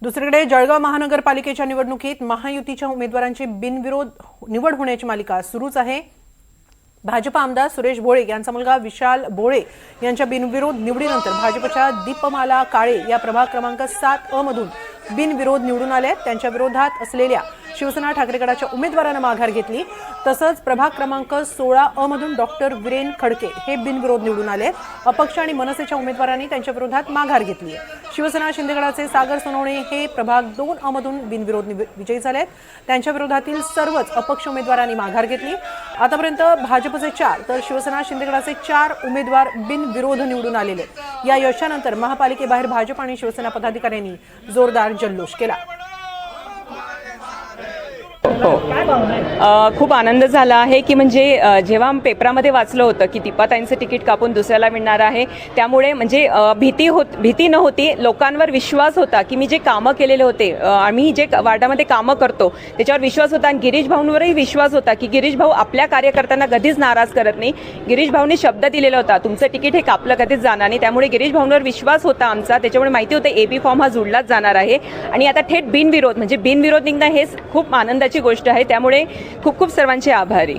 दुसरीकडे जळगाव महानगरपालिकेच्या निवडणुकीत महायुतीच्या उमेदवारांची बिनविरोध निवड होण्याची मालिका सुरूच आहे। भाजप आमदार सुरेश भोळे यांचा मुलगा विशाल भोळे यांच्या बिनविरोध निवडीनंतर भाजपच्या दीपमाला काळे या प्रभाग क्रमांक 7 मधून बिनविरोध निवडून आले। त्यांच्या विरोधात असलेल्या शिवसेना ठाकरे गटाच्या उमेदवारांना माघार घेतली। तसंच प्रभाग क्रमांक 16 मधून डॉक्टर वीरेन खडके हे बिनविरोध निवडून आले। अपक्ष आणि मनसेच्या उमेदवारांनी त्यांच्या विरोधात माघार घेतली आहे। शिवसेना शिंदे गटाचे सागर सोनवणे हे प्रभाग 2 मधून बिनविरोध विजयी झालेत। त्यांच्या विरोधातील सर्वच अपक्ष उमेदवारांनी माघार घेतली। आतापर्यंत भाजपचे 4 तर शिवसेना शिंदे गटाचे 4 उमेदवार बिनविरोध निवडून आलेले। या यशानंतर महापालिकेबाहेर भाजप आणि शिवसेना पदाधिकाऱ्यांनी जोरदार जल्लोष केला। खूप आनंद झाला आहे की म्हणजे जेव्हा पेपरामध्ये वाचलं होतं की दीपाताईंचं तिकीट कापून दुसऱ्याला मिळणार आहे, त्यामुळे म्हणजे भीती नव्हती, लोकांवर विश्वास होता की मी जे कामं केलेले होते, आम्ही जे वार्डामध्ये कामं करतो त्याच्यावर विश्वास होता आणि गिरीश भाऊंवरही विश्वास होता की गिरीश भाऊ आपल्या कार्यकर्त्यांना कधीच नाराज करत नाही। गिरीश भाऊंनी शब्द दिलेला होता तुमचं तिकीट हे कापलं कधीच जाणार नाही, त्यामुळे गिरीश भाऊंवर विश्वास होता आमचा। त्याच्यामुळे माहिती होतं AB फॉर्म हा जुळलाच जाणार आहे आणि आता थेट बिनविरोध म्हणजे बिनविरोध निघणं हेच खूप आनंदाची गोष्ट आहे। त्यामुळे खूप खूप सर्वांचे आभारी।